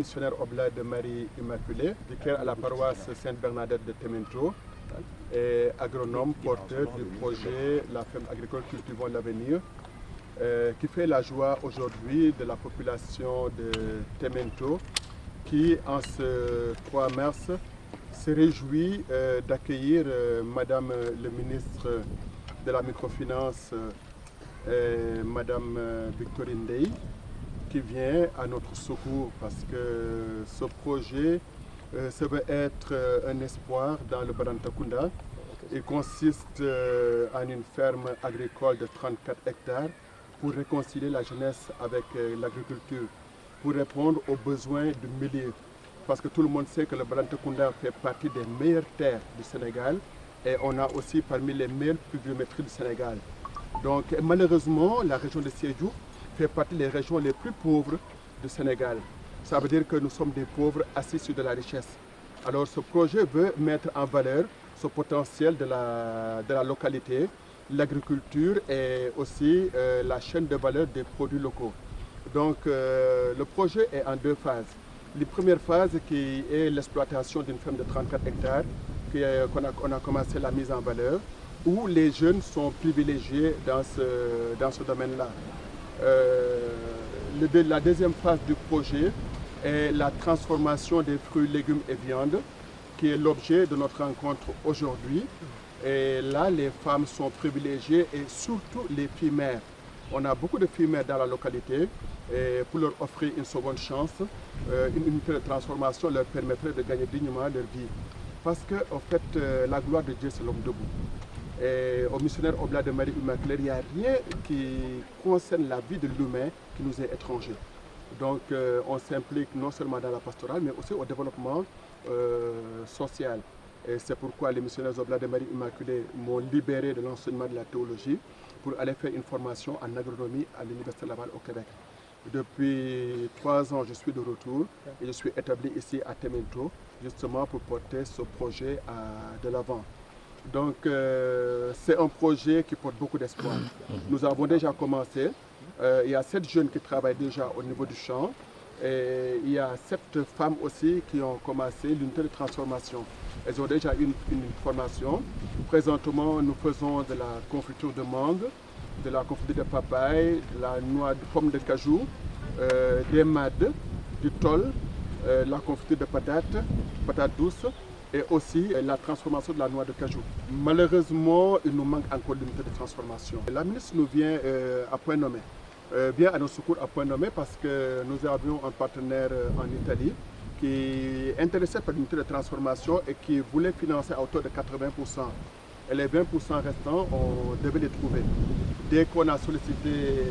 missionnaire oblate de Marie Immaculée, vicaire à la paroisse Sainte-Bernadette de Temento et agronome porteur du projet La ferme agricole cultivons l'avenir, qui fait la joie aujourd'hui de la population de Temento qui, en ce 3 mars, se réjouit d'accueillir Madame le ministre de la microfinance, Madame Victorine Dey, qui vient à notre secours parce que ce projet ça veut être un espoir dans le Barantakunda. Il consiste en une ferme agricole de 34 hectares pour réconcilier la jeunesse avec l'agriculture, pour répondre aux besoins du milieu. Parce que tout le monde sait que le Barantakunda fait partie des meilleures terres du Sénégal et on a aussi parmi les meilleures pluviométries du Sénégal. Donc malheureusement, la région de Sédhiou fait partie des régions les plus pauvres du Sénégal. Ça veut dire que nous sommes des pauvres assis sur de la richesse. Alors ce projet veut mettre en valeur ce potentiel de la localité, l'agriculture et aussi la chaîne de valeur des produits locaux. Donc le projet est en 2 phases. La première phase qui est l'exploitation d'une ferme de 34 hectares, qu'on a commencé la mise en valeur, où les jeunes sont privilégiés dans ce domaine-là. La deuxième phase du projet est la transformation des fruits, légumes et viandes, qui est l'objet de notre rencontre aujourd'hui. Et là, les femmes sont privilégiées et surtout les filles mères. On a beaucoup de filles mères dans la localité et pour leur offrir une seconde chance, une unité de transformation leur permettrait de gagner dignement leur vie. Parce que, en fait, la gloire de Dieu, c'est l'homme debout. Et au missionnaire oblate de Marie Immaculée, il n'y a rien qui concerne la vie de l'humain qui nous est étranger. Donc on s'implique non seulement dans la pastorale, mais aussi au développement social. Et c'est pourquoi les missionnaires oblates de Marie Immaculée m'ont libéré de l'enseignement de la théologie pour aller faire une formation en agronomie à l'Université Laval au Québec. Depuis 3 ans, je suis de retour et je suis établi ici à Temento, justement pour porter ce projet de l'avant. Donc c'est un projet qui porte beaucoup d'espoir. Nous avons déjà commencé. Il y a 7 jeunes qui travaillent déjà au niveau du champ. Et il y a 7 femmes aussi qui ont commencé l'unité de transformation. Elles ont déjà une formation. Présentement, nous faisons de la confiture de mangue, de la confiture de papaye, de la noix de pomme de cajou, des mades, du thol, la confiture de patates douces, et aussi la transformation de la noix de cajou. Malheureusement, il nous manque encore l'unité de transformation. La ministre nous vient à point nommé, vient à nos secours à point nommé parce que nous avions un partenaire en Italie qui est intéressé par l'unité de transformation et qui voulait financer à hauteur de 80%. Et les 20% restants, on devait les trouver. Dès qu'on a sollicité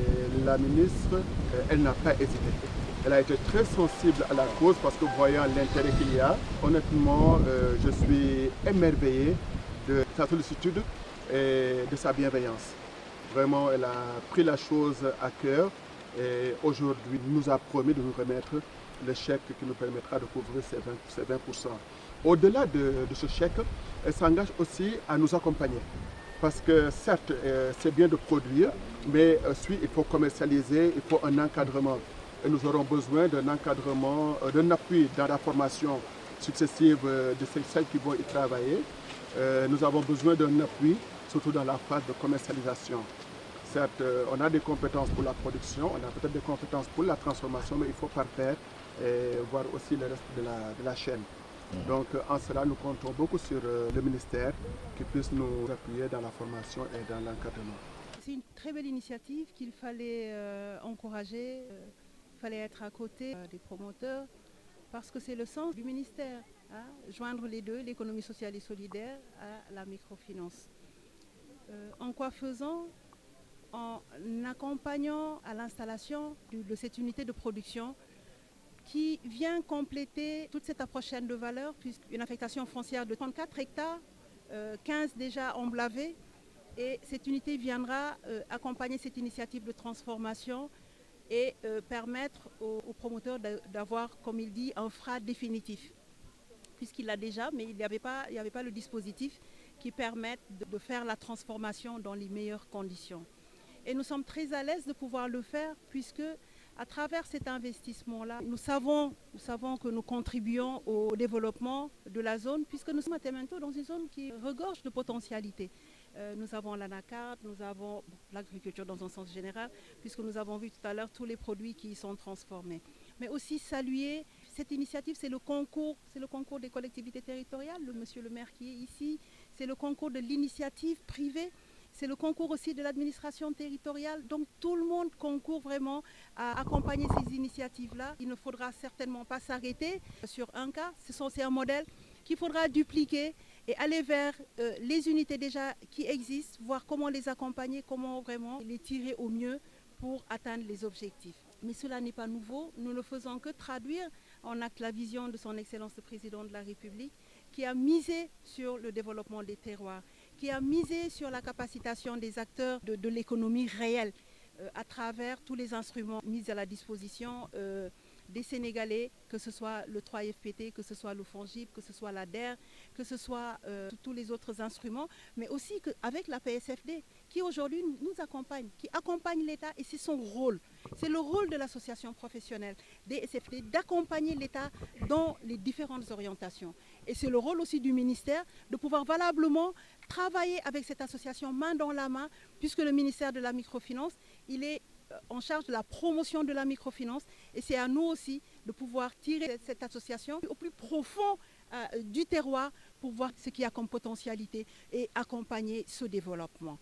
la ministre, elle n'a pas hésité. Elle a été très sensible à la cause parce que voyant l'intérêt qu'il y a, honnêtement, je suis émerveillé de sa sollicitude et de sa bienveillance. Vraiment, elle a pris la chose à cœur et aujourd'hui nous a promis de nous remettre le chèque qui nous permettra de couvrir ces 20%. Au-delà de ce chèque, elle s'engage aussi à nous accompagner. Parce que certes, c'est bien de produire, mais ensuite il faut commercialiser, il faut un encadrement. Et nous aurons besoin d'un encadrement, d'un appui dans la formation successive de celles qui vont y travailler. Nous avons besoin d'un appui, surtout dans la phase de commercialisation. Certes, on a des compétences pour la production, on a peut-être des compétences pour la transformation, mais il faut parfaire et voir aussi le reste de la chaîne. Donc en cela, nous comptons beaucoup sur le ministère qui puisse nous appuyer dans la formation et dans l'encadrement. C'est une très belle initiative qu'il fallait encourager. Il fallait être à côté des promoteurs parce que c'est le sens du ministère, hein, joindre les deux, l'économie sociale et solidaire à la microfinance. En quoi faisant? En accompagnant à l'installation de cette unité de production qui vient compléter toute cette approche chaîne de valeur, puisqu'une affectation foncière de 34 hectares, 15 déjà emblavés, et cette unité viendra accompagner cette initiative de transformation et permettre aux promoteurs d'avoir, comme il dit, un FRA définitif. Puisqu'il l'a déjà, mais il n'y avait pas le dispositif qui permette de faire la transformation dans les meilleures conditions. Et nous sommes très à l'aise de pouvoir le faire puisque À travers cet investissement-là, nous savons que nous contribuons au développement de la zone puisque nous sommes à Témento dans une zone qui regorge de potentialités. Nous avons l'anacarde, nous avons l'agriculture dans un sens général, puisque nous avons vu tout à l'heure tous les produits qui y sont transformés. Mais aussi saluer cette initiative, c'est le concours des collectivités territoriales, monsieur le maire qui est ici, c'est le concours de l'initiative privée. C'est le concours aussi de l'administration territoriale. Donc tout le monde concourt vraiment à accompagner ces initiatives-là. Il ne faudra certainement pas s'arrêter sur un cas. C'est un modèle qu'il faudra dupliquer et aller vers les unités déjà qui existent, voir comment les accompagner, comment vraiment les tirer au mieux pour atteindre les objectifs. Mais cela n'est pas nouveau. Nous ne faisons que traduire en acte la vision de son Excellence le Président de la République qui a misé sur le développement des terroirs, qui a misé sur la capacitation des acteurs de l'économie réelle à travers tous les instruments mis à la disposition des Sénégalais, que ce soit le 3FPT, que ce soit le FONGIP, que ce soit la DER, que ce soit tous les autres instruments, mais aussi avec la PSFD, qui aujourd'hui nous accompagne, qui accompagne l'État, et c'est son rôle. C'est le rôle de l'association professionnelle des SFD d'accompagner l'État dans les différentes orientations. Et c'est le rôle aussi du ministère de pouvoir valablement travailler avec cette association main dans la main, puisque le ministère de la microfinance, il est en charge de la promotion de la microfinance, et c'est à nous aussi de pouvoir tirer cette association au plus profond du terroir pour voir ce qu'il y a comme potentialité et accompagner ce développement.